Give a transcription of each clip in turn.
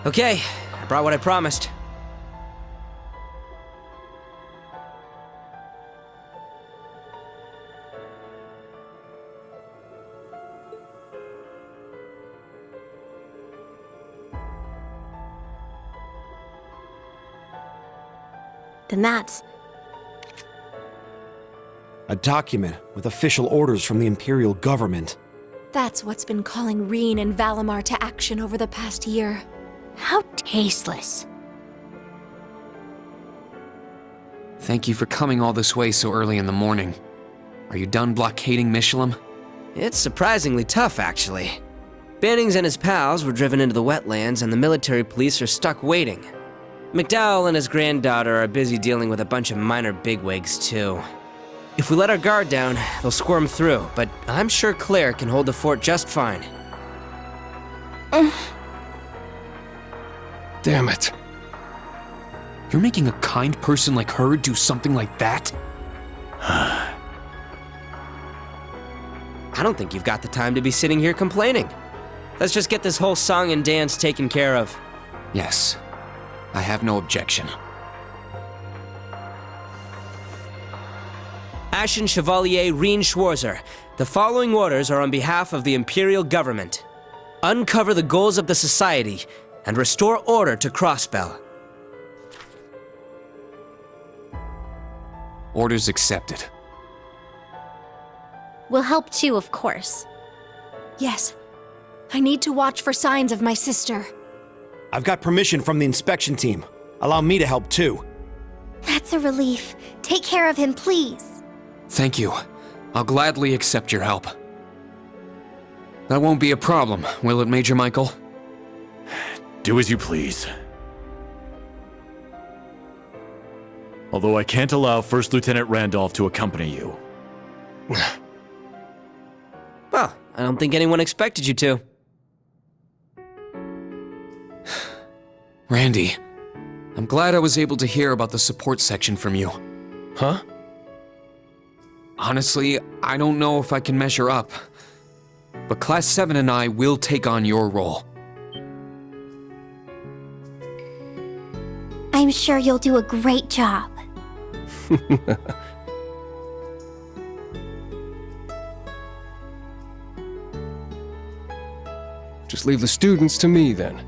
Okay, I brought what I promised. Then that's... A document with official orders from the Imperial government. That's what's been calling Reen and Valimar to action over the past year. How tasteless. Thank you for coming all this way so early in the morning. Are you done blockading Mishlam? It's surprisingly tough, actually. Bannings and his pals were driven into the wetlands, and the military police are stuck waiting. McDowell and his granddaughter are busy dealing with a bunch of minor bigwigs, too. If we let our guard down, they'll squirm through, but I'm sure Claire can hold the fort just fine. Damn it. You're making a kind person like her do something like that? I don't think you've got the time to be sitting here complaining. Let's just get this whole song and dance taken care of. Yes. I have no objection. Ashen Chevalier Reen Schwarzer, the following orders are on behalf of the Imperial government. Uncover the goals of the Society and restore order to Crossbell. Orders accepted. We'll help too, of course. Yes. I need to watch for signs of my sister. I've got permission from the inspection team. Allow me to help too. That's a relief. Take care of him, please. Thank you. I'll gladly accept your help. That won't be a problem, will it, Major Michael? Do as you please. Although I can't allow First Lieutenant Randolph to accompany you. Well, I don't think anyone expected you to. Randy, I'm glad I was able to hear about the support section from you. Huh? Honestly, I don't know if I can measure up. But Class 7 and I will take on your role. I'm sure you'll do a great job. Just leave the students to me, then.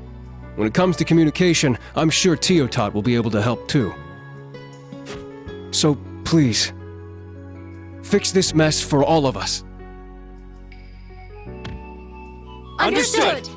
When it comes to communication, I'm sure Teotot will be able to help, too. So, please, fix this mess for all of us. Understood!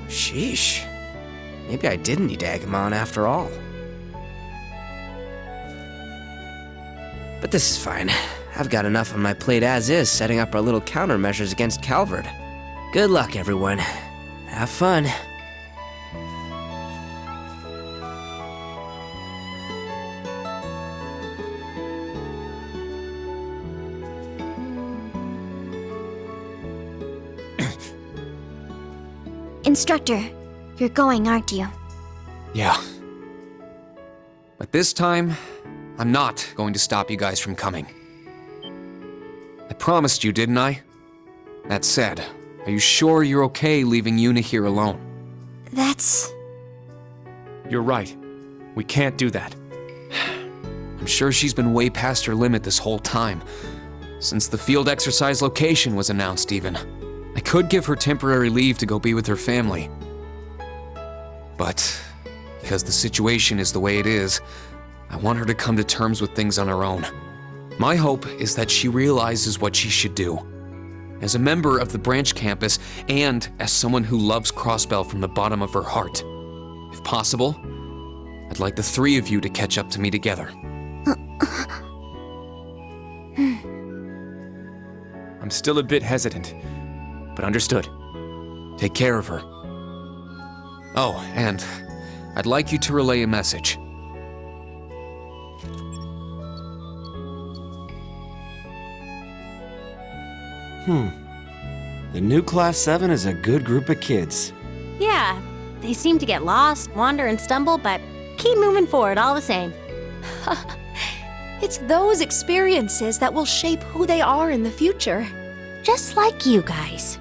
Sheesh. Maybe I didn't need to egg him on after all. But this is fine. I've got enough on my plate as is setting up our little countermeasures against Calvard. Good luck, everyone. Have fun. Instructor, you're going, aren't you? Yeah. But this time, I'm not going to stop you guys from coming. I promised you, didn't I? That said, are you sure you're okay leaving Yuna here alone? That's... You're right. We can't do that. I'm sure she's been way past her limit this whole time. Since the field exercise location was announced, even. I could give her temporary leave to go be with her family. But, because the situation is the way it is, I want her to come to terms with things on her own. My hope is that she realizes what she should do. As a member of the branch campus, and as someone who loves Crossbell from the bottom of her heart. If possible, I'd like the three of you to catch up to me together. I'm still a bit hesitant, but understood. Take care of her. Oh, and I'd like you to relay a message. The new Class 7 is a good group of kids. Yeah, they seem to get lost, wander, and stumble, but keep moving forward all the same. It's those experiences that will shape who they are in the future. Just like you guys.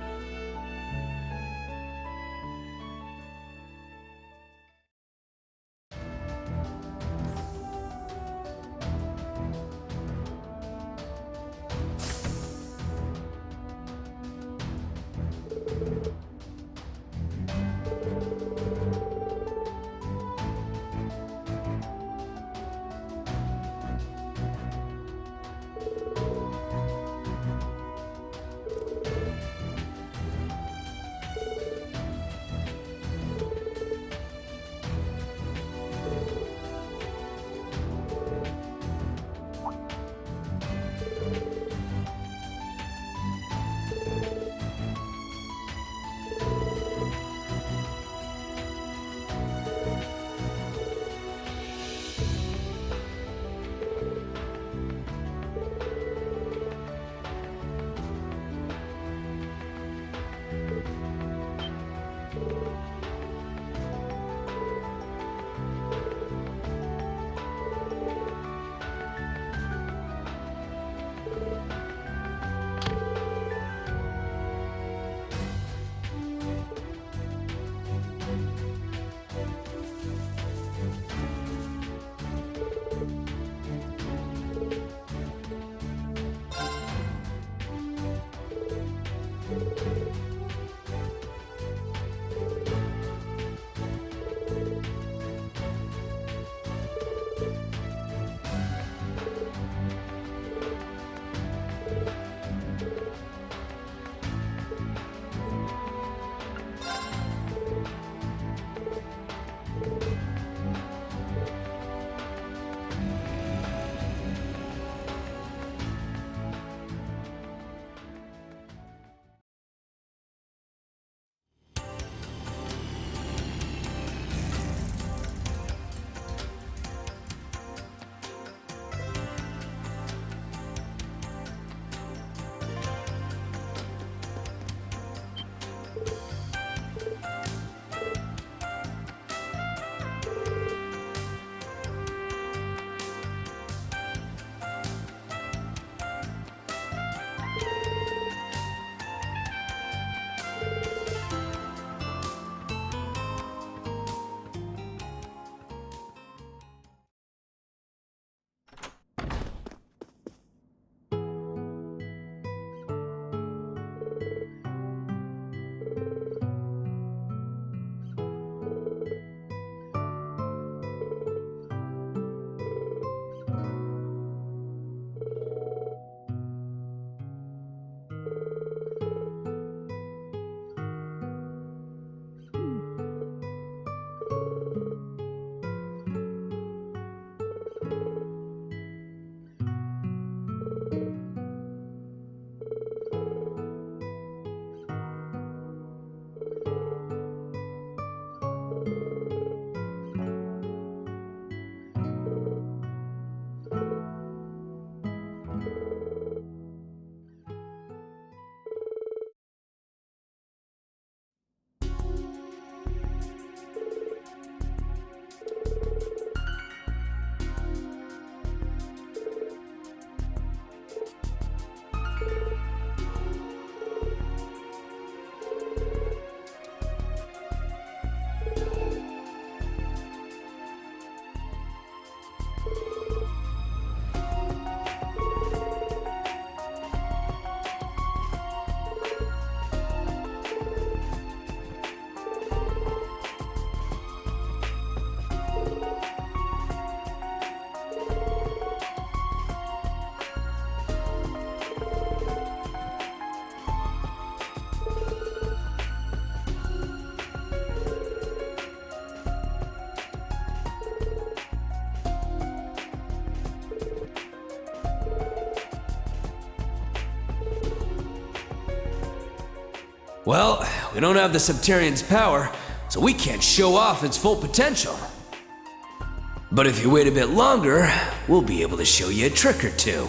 Well, we don't have the Septarian's power, so we can't show off its full potential. But if you wait a bit longer, we'll be able to show you a trick or two.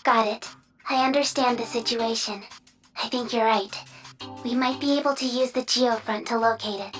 Got it. I understand the situation. I think you're right. We might be able to use the geofront to locate it.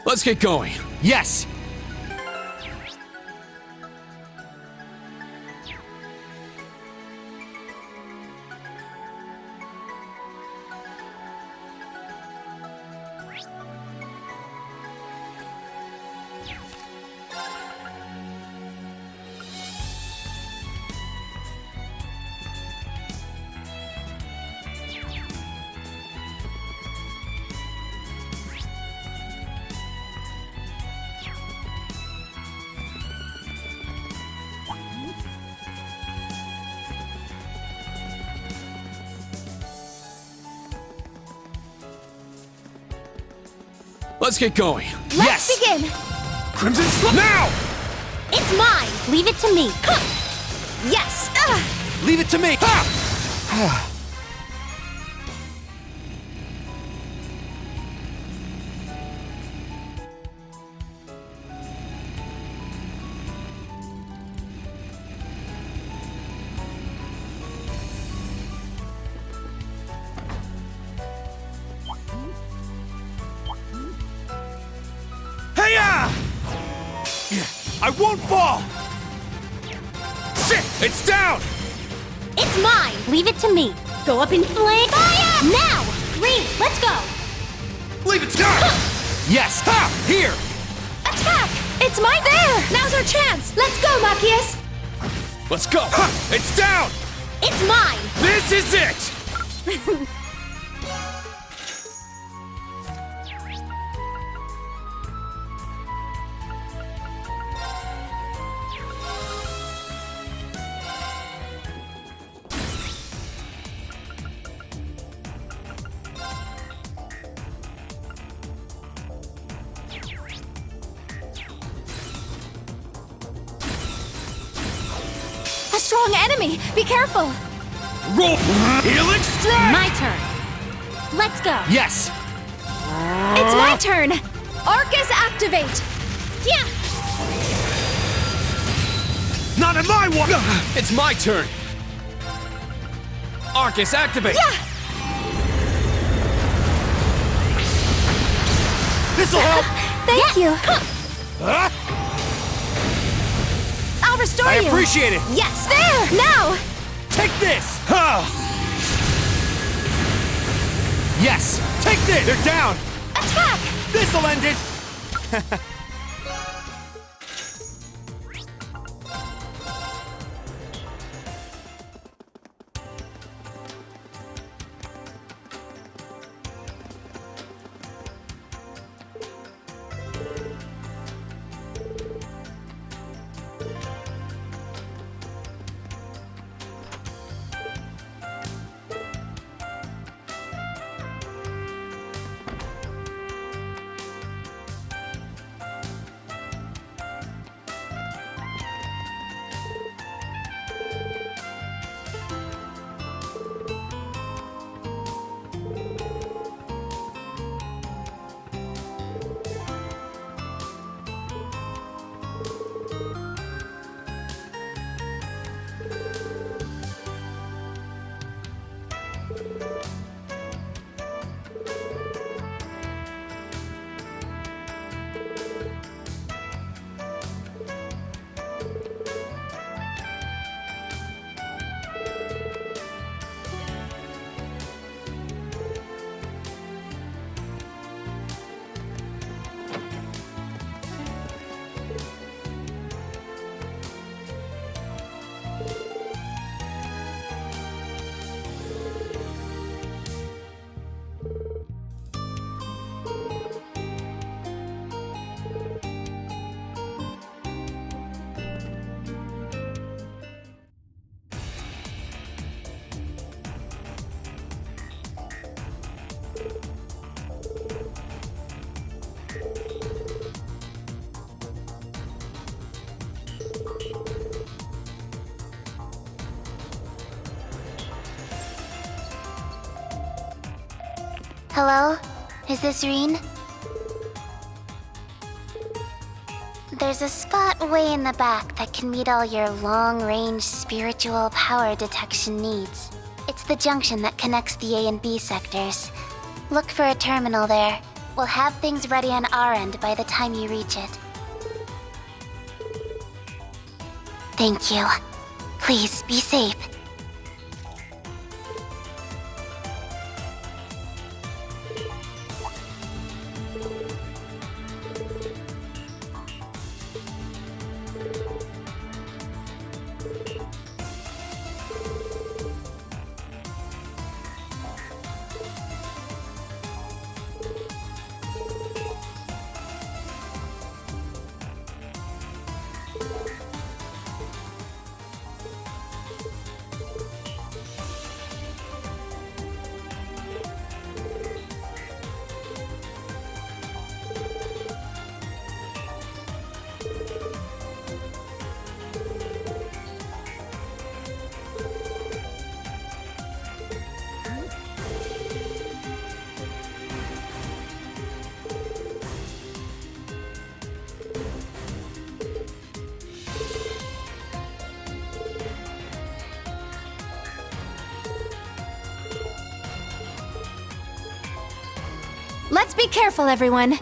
Let's get going. Yes! Let's get going. Let's begin! Crimson Slip! Now! It's mine! Leave it to me! Huh. Yes! Leave it to me! Ha! Hey-ya! I won't fall! Shit! It's down! It's mine! Leave it to me. Go up in flames. Fire! Now! Green, let's go! Leave it to me! Yes! Ha! Here! Attack! It's mine! There! Now's our chance! Let's go, Machias! Let's go! Ha! It's down! It's mine! This is it! A strong enemy! Be careful! Roll! Healing strike! My turn. Let's go. Yes! It's my turn! Arcus, activate! Yeah! Not in my one! It's my turn! Arcus, activate! Yeah! This'll help! Thank you! Huh? I'll restore I you! appreciate it! Yes! There! Now! Take this! Ha! Yes! Take this! They're down! Attack! This'll end it! Hello? Is this Reen? There's a spot way in the back that can meet all your long-range spiritual power detection needs. It's the junction that connects the A and B sectors. Look for a terminal there. We'll have things ready on our end by the time you reach it. Thank you. Please, be safe. Let's be careful, everyone.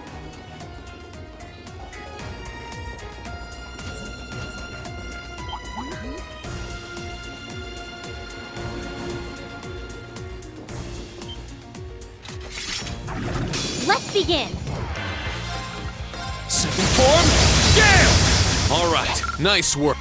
Let's begin. Second form, Gale! All right, nice work.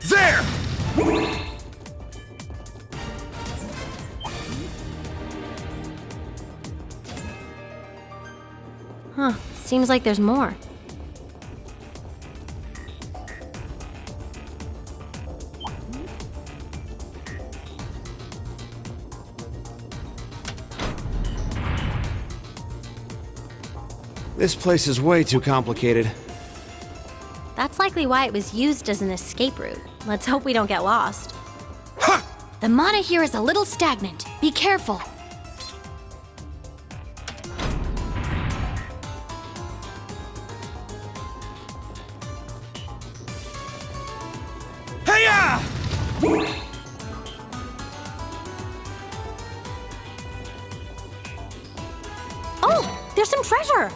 There! Huh, seems like there's more. This place is way too complicated. That's likely why it was used as an escape route. Let's hope we don't get lost. The mana here is a little stagnant. Be careful. Hey-ya! Oh, there's some treasure!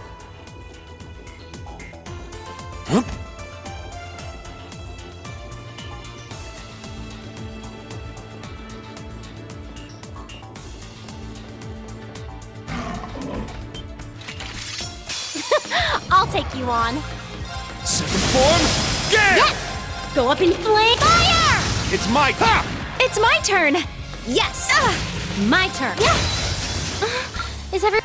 I'll take you on. Second form, Gale! Yes! Go up in flame! Fire! It's my... Ha! It's my turn. Yes. My turn. Is every...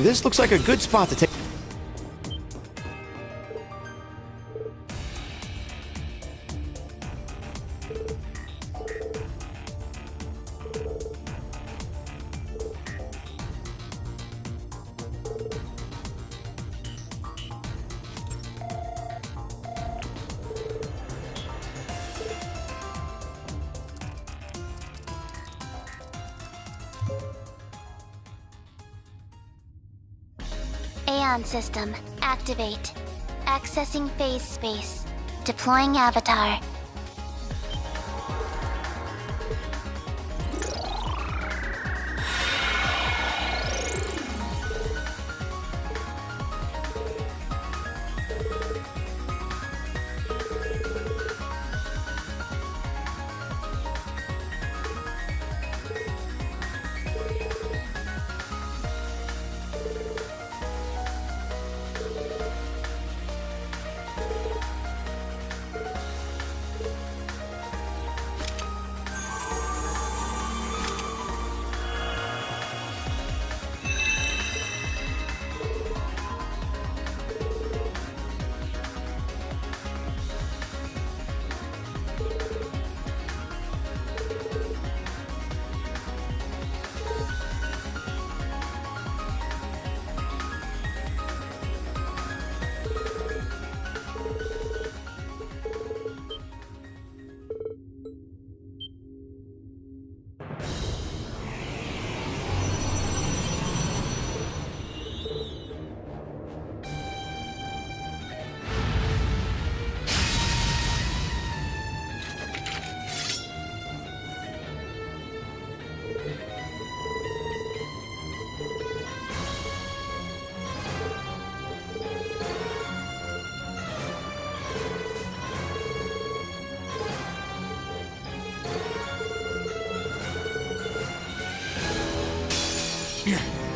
This looks like a good spot to take. Aeon system, activate. Accessing phase space. Deploying avatar.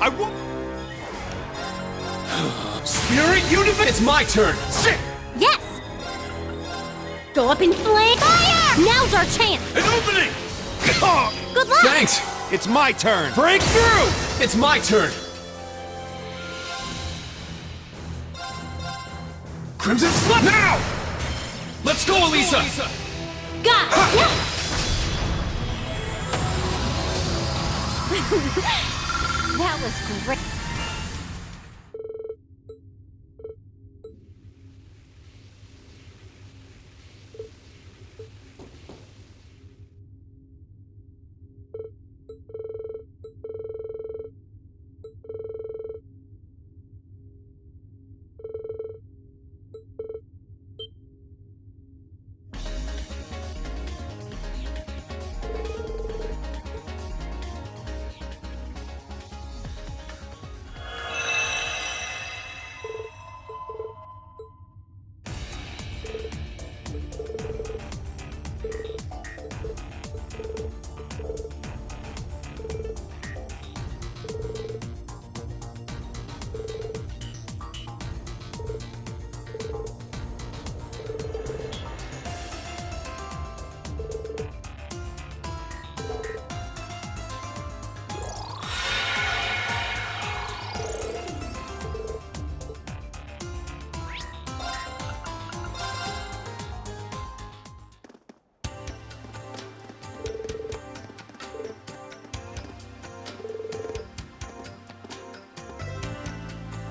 I won't. Spirit Universe! It's my turn! Sit! Yes! Go up in flame! Fire! Now's our chance! An opening! Good luck! Thanks! It's my turn! Break through! It's my turn! Crimson Slap! Now! Let's go, Elisa! Got it! That was great.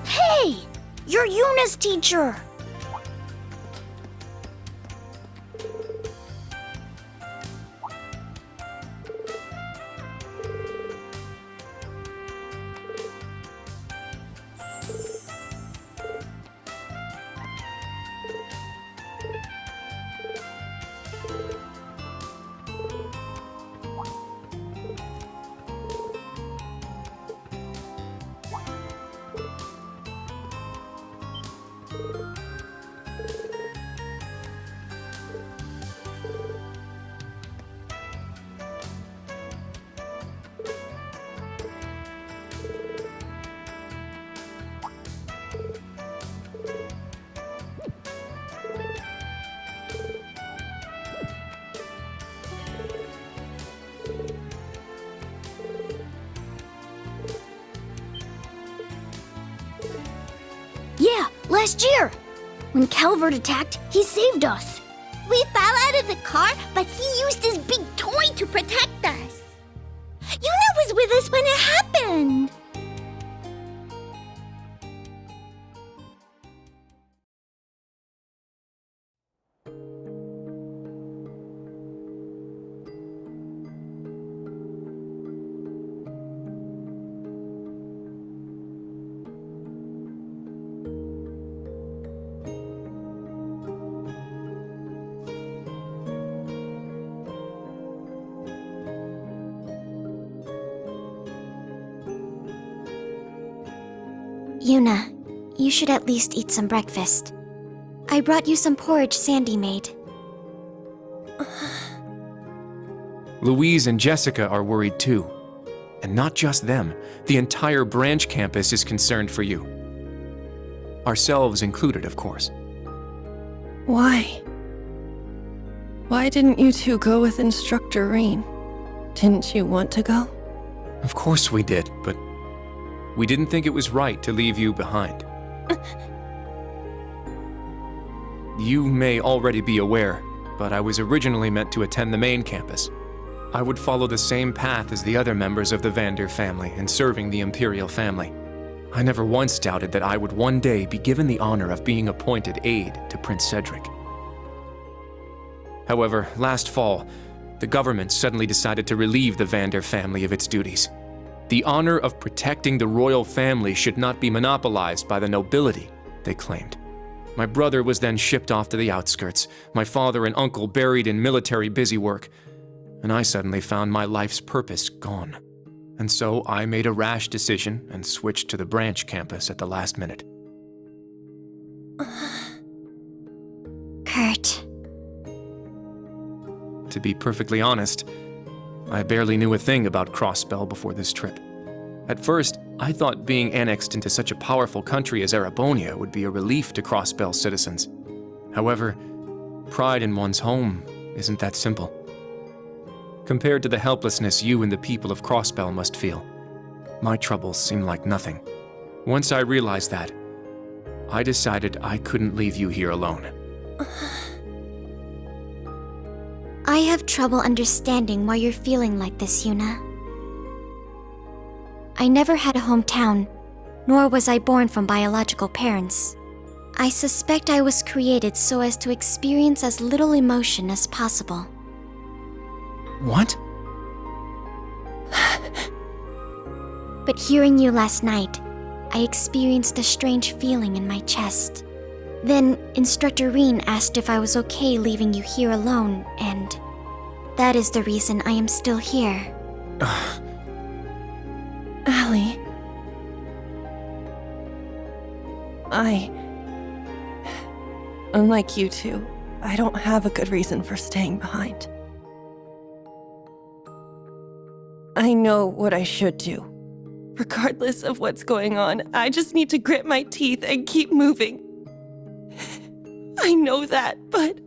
Hey! You're Yuna's teacher! last year. When Calvert attacked, he saved us. We fell out of the car, but he used his big toy to protect us. Yuna was with us when it happened. Yuna, you should at least eat some breakfast. I brought you some porridge Sandy made. Louise and Jessica are worried too. And not just them, the entire branch campus is concerned for you. Ourselves included, of course. Why? Why didn't you two go with Instructor Rean? Didn't you want to go? Of course we did, but we didn't think it was right to leave you behind. You may already be aware, but I was originally meant to attend the main campus. I would follow the same path as the other members of the Vander family in serving the Imperial family. I never once doubted that I would one day be given the honor of being appointed aide to Prince Cedric. However, last fall, the government suddenly decided to relieve the Vander family of its duties. The honor of protecting the royal family should not be monopolized by the nobility, they claimed. My brother was then shipped off to the outskirts, my father and uncle buried in military busywork, and I suddenly found my life's purpose gone. And so I made a rash decision and switched to the branch campus at the last minute. Kurt. To be perfectly honest, I barely knew a thing about Crossbell before this trip. At first, I thought being annexed into such a powerful country as Erebonia would be a relief to Crossbell citizens. However, pride in one's home isn't that simple. Compared to the helplessness you and the people of Crossbell must feel, my troubles seem like nothing. Once I realized that, I decided I couldn't leave you here alone. I have trouble understanding why you're feeling like this, Yuna. I never had a hometown, nor was I born from biological parents. I suspect I was created so as to experience as little emotion as possible. What? But hearing you last night, I experienced a strange feeling in my chest. Then Instructor Rean asked if I was okay leaving you here alone, and that is the reason I am still here. Allie. Unlike you two, I don't have a good reason for staying behind. I know what I should do. Regardless of what's going on, I just need to grit my teeth and keep moving. I know that, but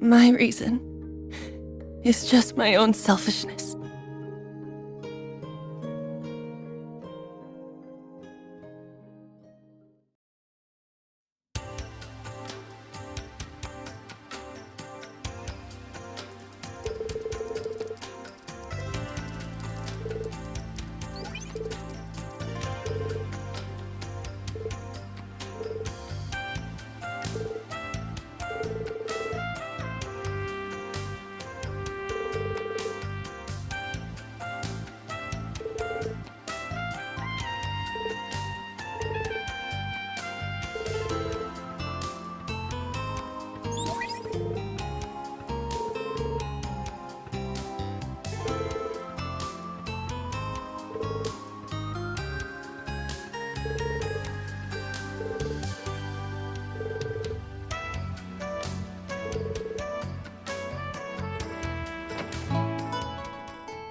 my reason is just my own selfishness.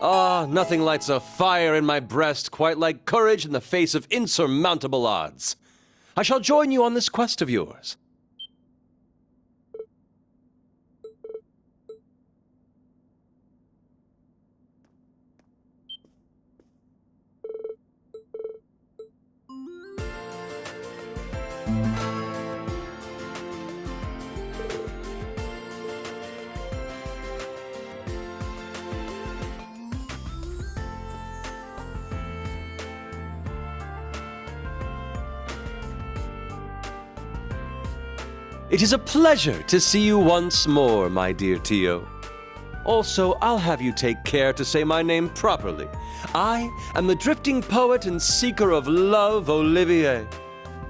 Ah, nothing lights a fire in my breast quite like courage in the face of insurmountable odds. I shall join you on this quest of yours. It is a pleasure to see you once more, my dear Tio. Also, I'll have you take care to say my name properly. I am the drifting poet and seeker of love, Olivier.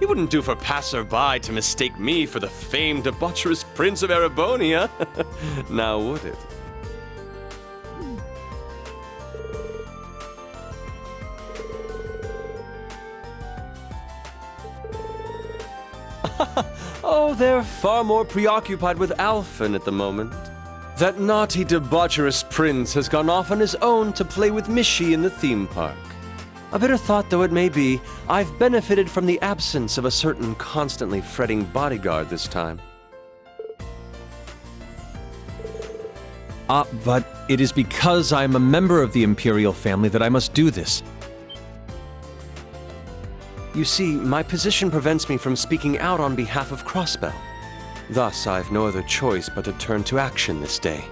It wouldn't do for passerby to mistake me for the famed debaucherous Prince of Erebonia. Now would it? Oh, they're far more preoccupied with Alphen at the moment. That naughty, debaucherous prince has gone off on his own to play with Mishi in the theme park. A bitter thought though it may be, I've benefited from the absence of a certain constantly fretting bodyguard this time. But it is because I am a member of the Imperial family that I must do this. You see, my position prevents me from speaking out on behalf of Crossbell. Thus, I've no other choice but to turn to action this day.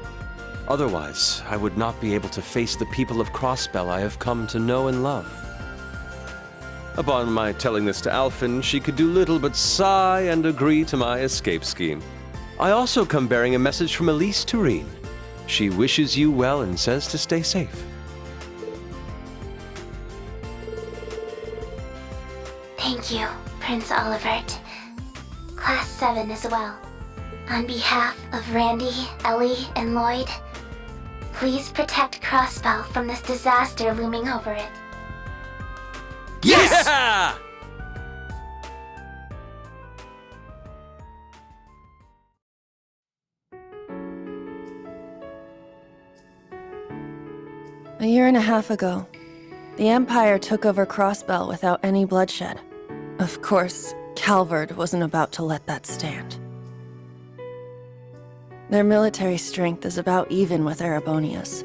Otherwise, I would not be able to face the people of Crossbell I have come to know and love. Upon my telling this to Alphen, she could do little but sigh and agree to my escape scheme. I also come bearing a message from Elise to Reen. She wishes you well and says to stay safe. Thank you, Prince Olivert. Class 7 as well. On behalf of Randy, Ellie, and Lloyd, please protect Crossbell from this disaster looming over it. Yes! Yeah! A year and a half ago, the Empire took over Crossbell without any bloodshed. Of course, Calvard wasn't about to let that stand. Their military strength is about even with Erebonia's.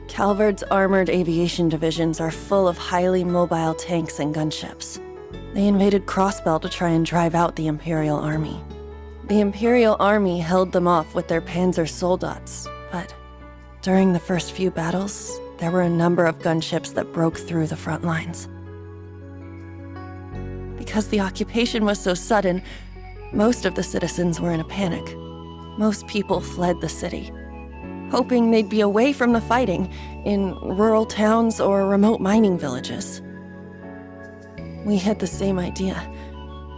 Calvard's armored aviation divisions are full of highly mobile tanks and gunships. They invaded Crossbell to try and drive out the Imperial Army. The Imperial Army held them off with their Panzer Soldats, but during the first few battles, there were a number of gunships that broke through the front lines. Because the occupation was so sudden, most of the citizens were in a panic. Most people fled the city, hoping they'd be away from the fighting in rural towns or remote mining villages. We had the same idea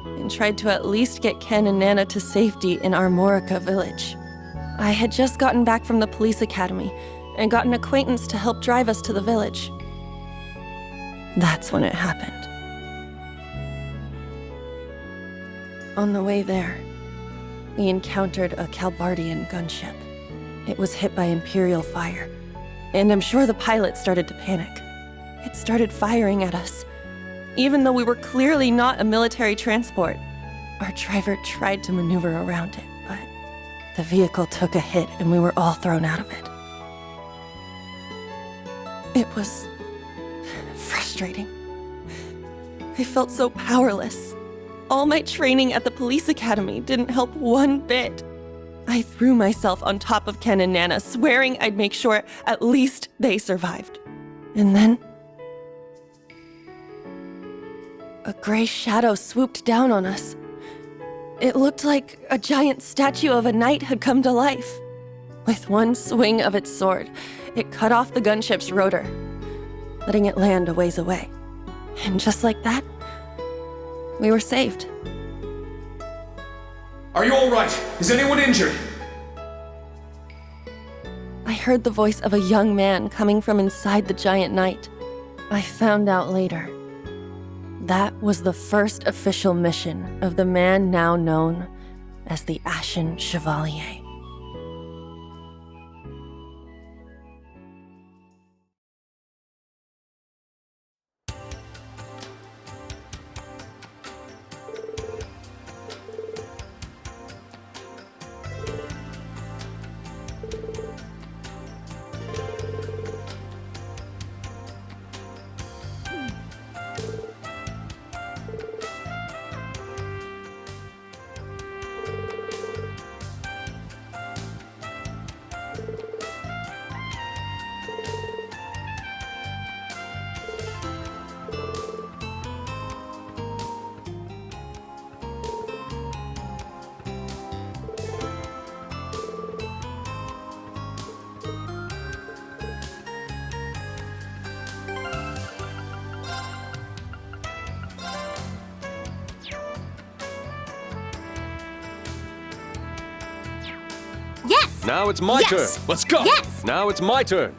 and tried to at least get Ken and Nana to safety in Armorica village. I had just gotten back from the police academy and got an acquaintance to help drive us to the village. That's when it happened. On the way there, we encountered a Calbardian gunship. It was hit by Imperial fire, and I'm sure the pilot started to panic. It started firing at us, even though we were clearly not a military transport. Our driver tried to maneuver around it, but the vehicle took a hit and we were all thrown out of it. It was frustrating. I felt so powerless. All my training at the police academy didn't help one bit. I threw myself on top of Ken and Nana, swearing I'd make sure at least they survived. And then a gray shadow swooped down on us. It looked like a giant statue of a knight had come to life. With one swing of its sword, it cut off the gunship's rotor, letting it land a ways away. And just like that, we were saved. Are you all right? Is anyone injured? I heard the voice of a young man coming from inside the giant knight. I found out later. That was the first official mission of the man now known as the Ashen Chevalier. Now it's my turn. Let's go! Yes! Now it's my turn.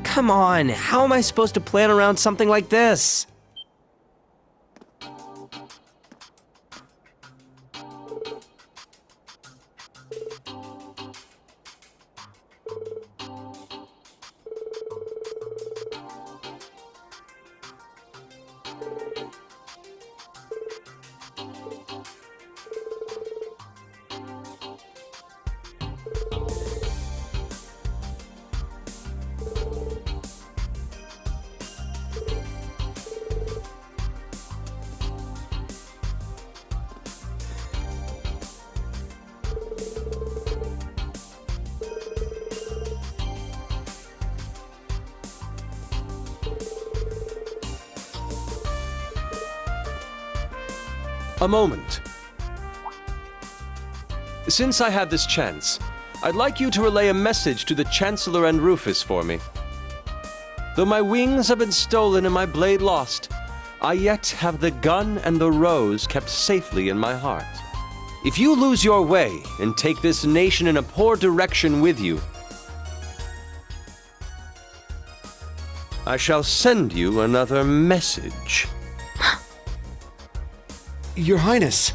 Come on, how am I supposed to plan around something like this? A moment. Since I have this chance, I'd like you to relay a message to the Chancellor and Rufus for me. Though my wings have been stolen and my blade lost, I yet have the gun and the rose kept safely in my heart. If you lose your way and take this nation in a poor direction with you, I shall send you another message. Your Highness.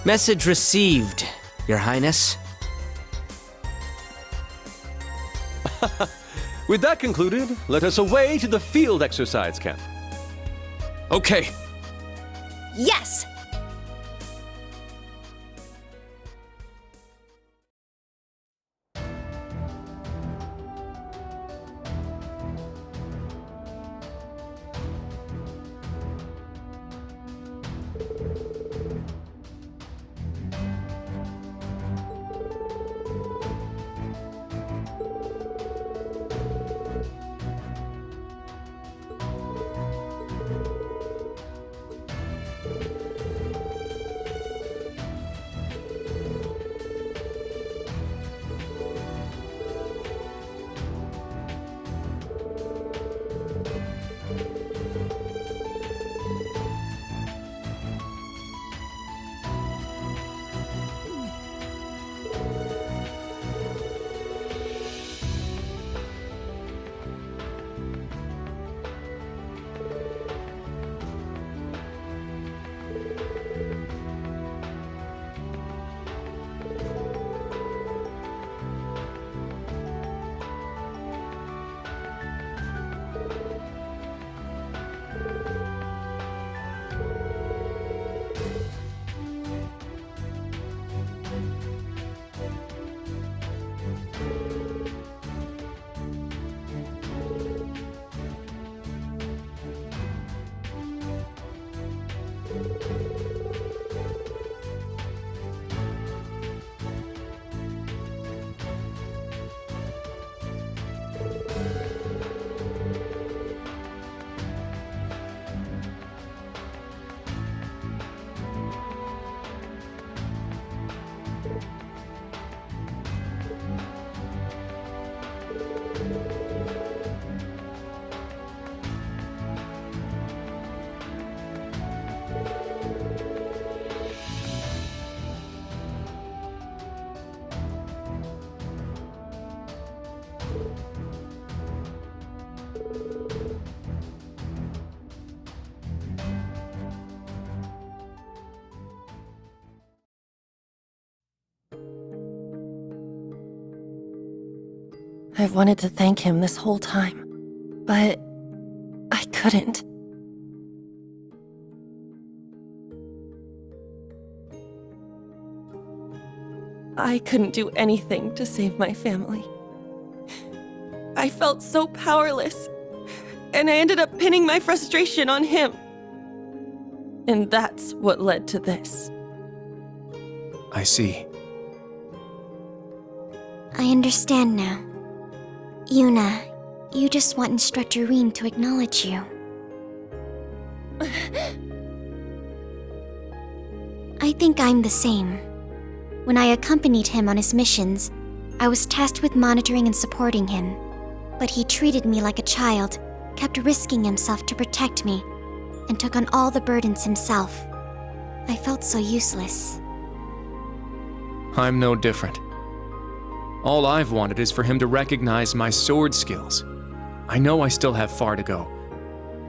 Message received, Your Highness. With that concluded, let us away to the field exercise camp. Okay. Yes! I've wanted to thank him this whole time, but I couldn't. I couldn't do anything to save my family. I felt so powerless, and I ended up pinning my frustration on him. And that's what led to this. I see. I understand now. Yuna, you just want Instructor Rean to acknowledge you. I think I'm the same. When I accompanied him on his missions, I was tasked with monitoring and supporting him. But he treated me like a child, kept risking himself to protect me, and took on all the burdens himself. I felt so useless. I'm no different. All I've wanted is for him to recognize my sword skills. I know I still have far to go,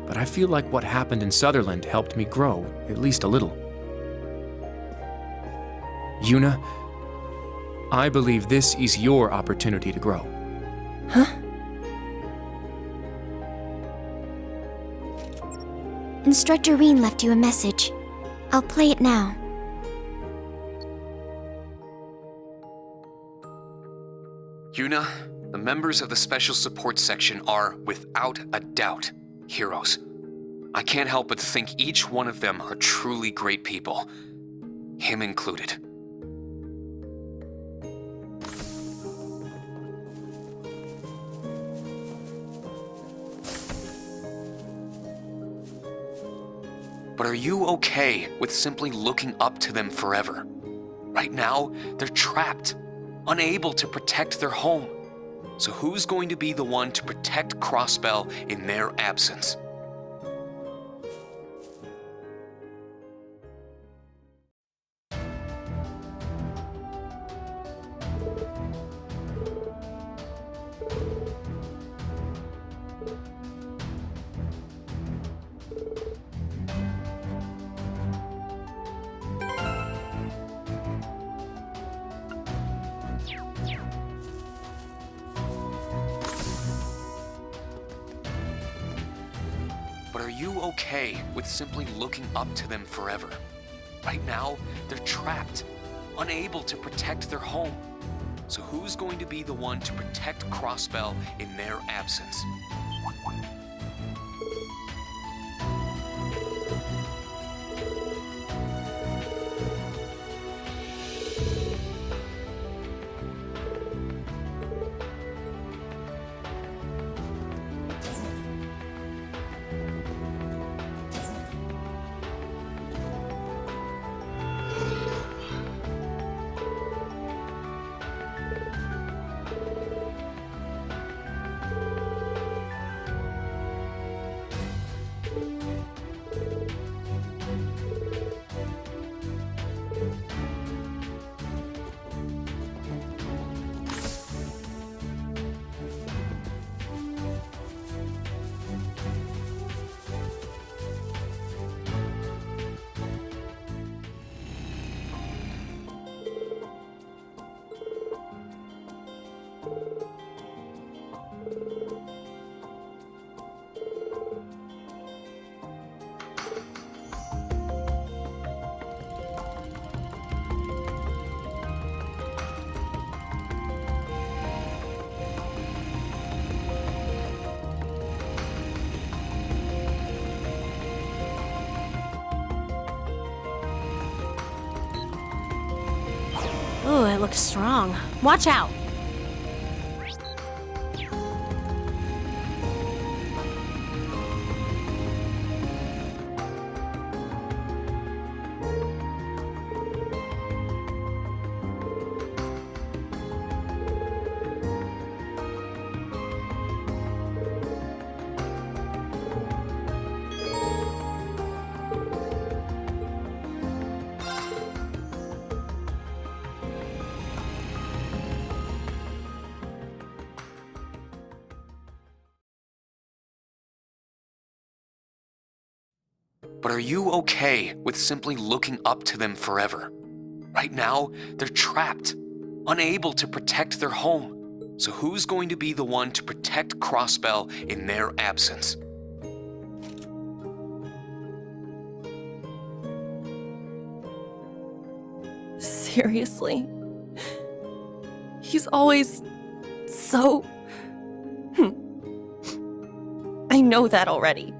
but I feel like what happened in Sutherland helped me grow, at least a little. Yuna, I believe this is your opportunity to grow. Huh? Instructor Rean left you a message. I'll play it now. Yuna, the members of the Special Support Section are, without a doubt, heroes. I can't help but think each one of them are truly great people. Him included. But are you okay with simply looking up to them forever? Right now, they're trapped, unable to protect their home. So who's going to be the one to protect Crossbell in their absence? But are you okay with simply looking up to them forever? Right now, they're trapped, unable to protect their home. So who's going to be the one to protect Crossbell in their absence? Ooh, it looks strong. Watch out! But are you okay with simply looking up to them forever? Right now, they're trapped, unable to protect their home. So who's going to be the one to protect Crossbell in their absence? Seriously? He's always so... I know that already.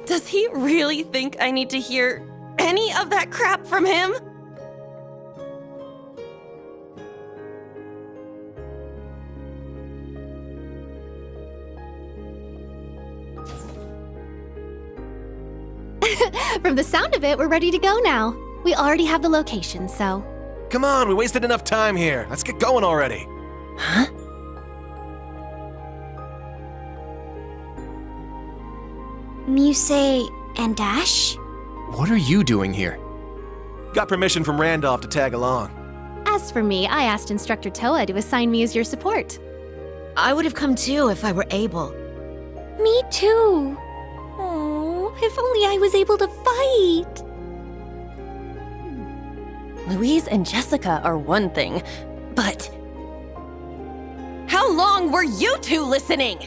Does he really think I need to hear any of that crap from him? From the sound of it, we're ready to go now. We already have the location, so... Come on, we wasted enough time here. Let's get going already. Huh? Muse and Dash? What are you doing here? Got permission from Randolph to tag along. As for me, I asked Instructor Toa to assign me as your support. I would have come too if I were able. Me too. Oh, if only I was able to fight. Louise and Jessica are one thing, but... How long were you two listening?